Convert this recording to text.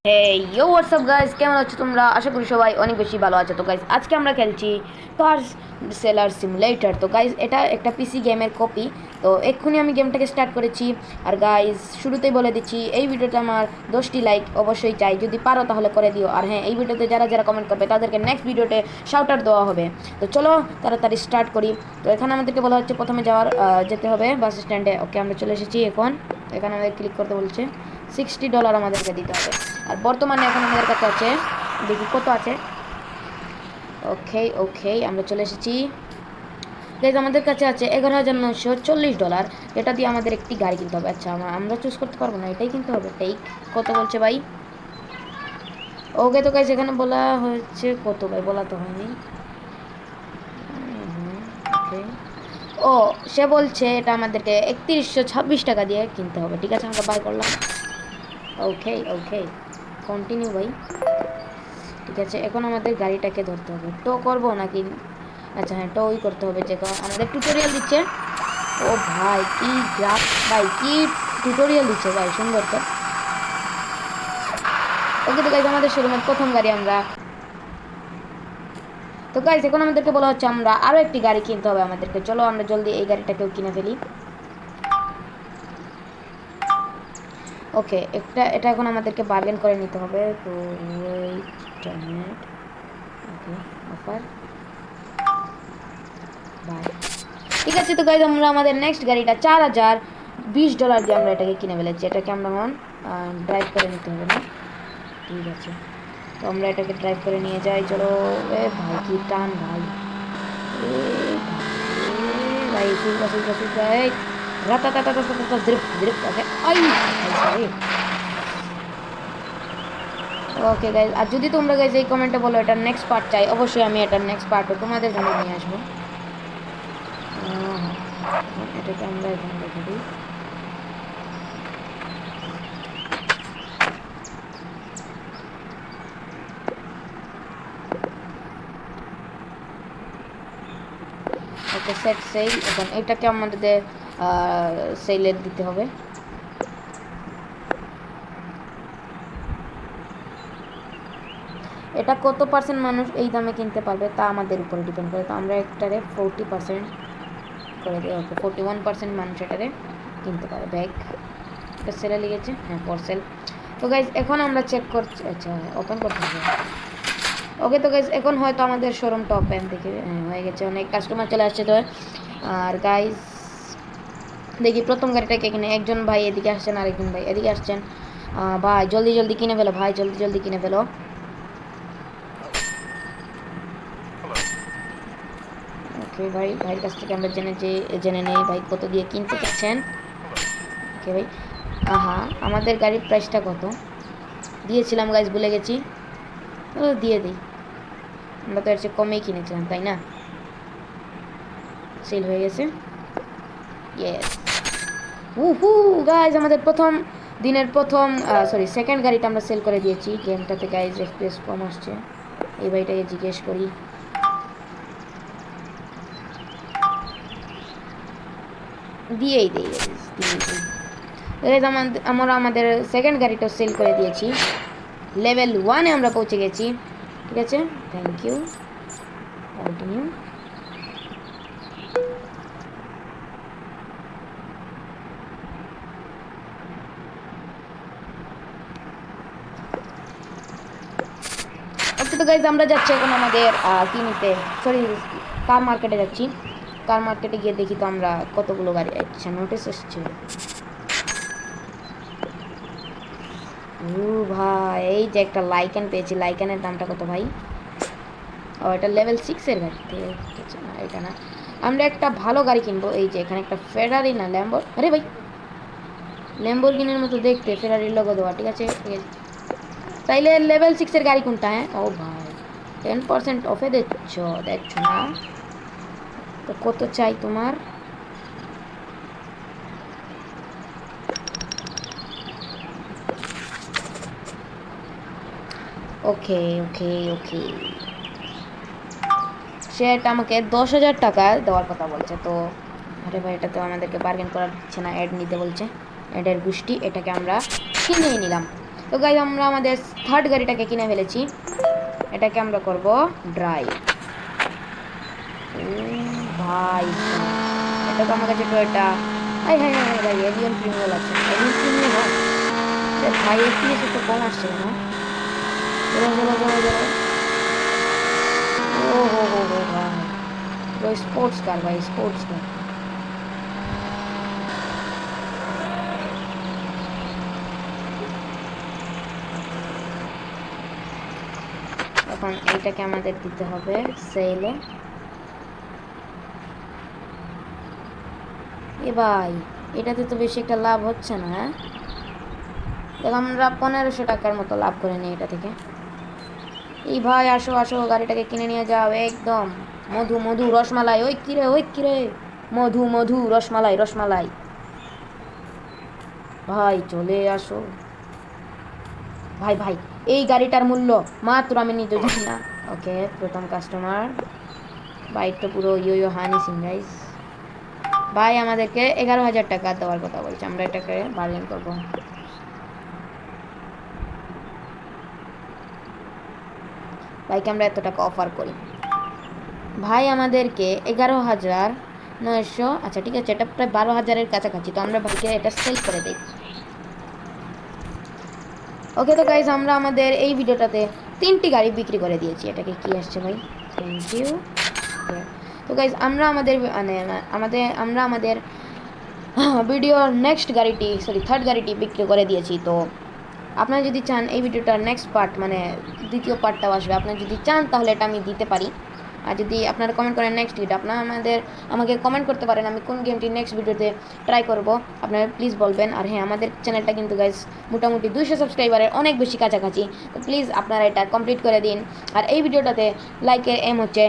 ইয়ো WhatsApp guys, কেমন আছো তোমরা? আশা করি সবাই অনেক বেশি ভালো আছে। তো গাইজ আজকে আমরা খেলছি কার সেলার সিমুলেটর। তো গাইজ এটা একটা পিসি গেমের কপি। তো এক্ষুনি আমি গেমটাকে স্টার্ট করেছি। আর গাইজ শুরুতেই বলে দিচ্ছি, এই ভিডিওতে আমার 10টি লাইক অবশ্যই চাই, যদি পারো তাহলে করে দিও। আর হ্যাঁ, এই ভিডিওতে যারা যারা কমেন্ট করবে তাদেরকে নেক্সট ভিডিওতে শাউট আউট দেওয়া হবে। তো চলো তাড়াতাড়ি স্টার্ট করি। তো এখানে আমাদেরকে বলা হচ্ছে প্রথমে যেতে হবে বাস স্ট্যান্ডে। ওকে, আমরা চলে এসেছি। এখানে আমাদের ক্লিক করতে বলছে। $60 আমাদেরকে দিতে হবে। আর বর্তমানে এখন আমাদের কাছে আছে, দেখি কত আছে। ওকে ওকে, আমরা চলে এসেছি। গাইজ আমাদের কাছে আছে $11,940, এটা দিয়ে আমাদের একটি গাড়ি কিনতে হবে। আচ্ছা, আমরা চুজ করতে পারবো না, এটাই কিনতে হবে। টেক কত বলছে ভাই? ওকে, তো গাইজ এখানে বলা হয়েছে কত ভাই, বলা তো হয়নি। ওকে, ও সে বলছে এটা আমাদেরকে 3126 টাকা দিয়ে কিনতে হবে। ঠিক আছে, আমরা বাই করলাম। ওকে ওকে, কন্টিনিউ ভাই। ঠিক আছে, এখন আমাদের গাড়িটাকে ধরতে হবে। টো করবো নাকি? আচ্ছা হ্যাঁ, টোই করতে হবে। যে আমাদের টিউটোরিয়াল দিচ্ছে। ও ভাই কি গ্রাফ, ভাই কি টিউটোরিয়াল দিচ্ছে ভাই, সুন্দর তো। ওকে, তো গাইজ আমাদের শোরুমের প্রথম গাড়ি আমরা। তো গাইজ এখন আমাদেরকে বলা হচ্ছে আমরা আরও একটি গাড়ি কিনতে হবে আমাদেরকে। চলো আমরা জলদি এই গাড়িটাকেও কিনে ফেলি। ওকে, এটা এখন আমাদেরকে বার্গেন করে নিতে হবে। তো ওকে, অফার বাই। ঠিক আছে, তো গাইজ আমরা আমাদের নেক্সট গাড়িটা $4020 দিয়ে আমরা এটাকে কিনে ফেলেছি। এটাকে আমরা এখন ড্রাইভ করে নিতে হবে না? ঠিক আছে, তো আমরা এটাকে ড্রাইভ করে নিয়ে যাই। চলো। এ ভাই কি টান ভাই, এ ভাই সুলকা সুলকা সুলকা, এই রাতা টাটা টাটা টাটা দ্রিফট দ্রিফট। ওকে, সরি। ওকে গাইজ, আর যদি তোমরা গাইজ এই কমেন্টে বলো এটার নেক্সট পার্ট চাই, অবশ্যই আমি এটার নেক্সট পার্টও তোমাদের জন্য নিয়ে আসবো। এটাকে আমরা এখানে রেখে দিই। ওকে, সেট সেল। এখন এটাকে আমাদের সেলে দিতে হবে। এটা কত পার্সেন্ট মানুষ এই দামে কিনতে পারবে তা আমাদের উপরে ডিপেন্ড করে। তো আমরা একটারে 40% করে দিই। ওকে, 41% মানুষ এটারে কিনতে পারে। ব্যাগ এটা সেলে লেগেছে, হ্যাঁ ফর সেল। তো গাইজ এখন আমরা চেক করছি। আচ্ছা, ওপেন করতে হবে। ওকে, তো গাইজ এখন হয়তো আমাদের শোরুমটা ওপেন থেকে হয়ে গেছে, অনেক কাস্টমার চলে আসছে। তো আর গাইজ দেখি প্রথম গাড়িটাকে এখানে একজন ভাই এদিকে আসছেন, আরেকজন ভাই এদিকে আসছেন। ভাই জলদি জলদি কিনে ফেলো, ভাই জলদি জলদি কিনে ফেলো। ওকে ভাই, ভাইয়ের কাছ থেকে আমরা জেনে নেই ভাই কত দিয়ে কিনতে চাচ্ছেন। ওকে ভাই, আমাদের গাড়ির প্রাইসটা কত দিয়েছিলাম গাইজ, ভুলে গেছি। দিয়ে দিই, আমরা তো এর চেয়ে কমেই কিনেছিলাম তাই না? সেল হয়ে গেছে। ইয়েস, উহু গাইজ আমাদের প্রথম দিনের সেকেন্ড গাড়িটা আমরা সেল করে দিয়েছি। গেমটাতে গাইজ এফপিএস কম আসছে। এই ভাইটাকে জিজ্ঞেস করি। দিয়েই দিই আমরা আমাদের সেকেন্ড গাড়িটা সেল করে দিয়েছি। লেভেল 1-এ আমরা পৌঁছে গেছি। ঠিক আছে, থ্যাংক ইউ, কন্টিনিউ। ওকে, তো গাইজ আমরা যাচ্ছি এখন আমাদের কি নিতে, সরি কার মার্কেটে যাচ্ছি। কার মার্কেটে গিয়ে দেখি তো আমরা কতগুলো গাড়ি। আচ্ছা, নোটিস এসছে। ভাই এই যে একটা লাইকান পেয়েছি। লাইকানের দামটা কত ভাই? ও, এটা লেভেল 6-এর গাড়ি। ঠিক আছে, না এটা না, আমরা একটা ভালো গাড়ি কিনবো। এই যে এখানে একটা ফেরারি না ল্যাম্বর, আরে ভাই ল্যাম্বরগিনির মতো দেখতে, ফেরারির লোগো দেওয়া। ঠিক আছে, তাইলে লেভেল 6-এর গাড়ি কোনটা? হ্যাঁ, ও ভাই 10% অফে দেখছো না? তো কত চাই তোমার? ওকে ওকে ওকে, সে এটা আমাকে 10,000 টাকা দেওয়ার কথা বলছে। তো আরে ভাই, এটা তো আমাদেরকে বার্গেন করার দিচ্ছে না, অ্যাড নিতে বলছে। অ্যাডের গোষ্ঠী, এটাকে আমরা কিনেই নিলাম। তো গাইজ আমরা আমাদের থার্ড গাড়িটাকে কিনে ফেলেছি, এটাকে আমরা করব ড্রাইভ। ভাই এটা তো আমার কাছে টয়োটা, হাই হাই হাই ভাই এলিয়ন প্রিমিয়াল আছে, এলিয়ন প্রিমিয়াল হয় ভাই, এফপিএস একটু কম আসছে না? চলো চলো চলো চলো, ও হো ভাই স্পোর্টস কার ভাই, স্পোর্টস কার। এখন এইটাকে আমাদের দিতে হবে সেলে। এ ভাই এটাতে তো বেশি একটা লাভ হচ্ছে না। হ্যাঁ দেখ আমরা 1500 টাকার মতো লাভ করে নিই এটা থেকে। এই ভাই আসো আসো, গাড়িটাকে কিনে নিয়ে যাও একদম। মধু মধু রসমালাই, ওই কিরে মধু মধু রসমালাই রসমালাই, ভাই চলে আসো ভাই। ভাই এই গাড়িটার মূল্য মাত্র আমি নিতে জানি না। ওকে প্রথম কাস্টমার, বাইক তো পুরো ইয়ো হানি সিং গাইস। ভাই আমাদেরকে 11,000 টাকা দেওয়ার কথা বলছে, আমরা এটাকে বার্গেন করবো। ভাইকে আমরা এত টাকা অফার করি, ভাই আমাদেরকে 11,900, আচ্ছা ঠিক আছে এটা প্রায় 12,000-এর কাছাকাছি, তো আমরা ভাইকে এটা সেল করে দিই। ওকে তো গাইজ আমরা আমাদের এই ভিডিওটাতে 3টি গাড়ি বিক্রি করে দিয়েছি। এটাকে কি আসছে ভাই, থ্যাংক ইউ। তো গাইজ আমরা আমাদের আমরা আমাদের ভিডিওর নেক্সট গাড়িটি থার্ড গাড়িটি বিক্রি করে দিয়েছি। তো আপনারা যদি চান এই ভিডিওটার নেক্সট পার্ট মানে দ্বিতীয় পার্টটাও আসবে, আপনারা যদি চান তাহলে এটা আমি দিতে পারি। আর যদি আপনারা কমেন্ট করেন নেক্সট ভিডিও, আপনারা আমাকে কমেন্ট করতে পারেন আমি কোন গেমটি নেক্সট ভিডিওতে ট্রাই করব, আপনারা প্লিজ বলবেন। আর হ্যাঁ আমাদের চ্যানেলটা কিন্তু গাইজ মোটামুটি 200 সাবস্ক্রাইবারের অনেক বেশি কাছাকাছি, তো প্লিজ আপনারা এটা কমপ্লিট করে দিন। আর এই ভিডিওটাতে লাইকের এম হচ্ছে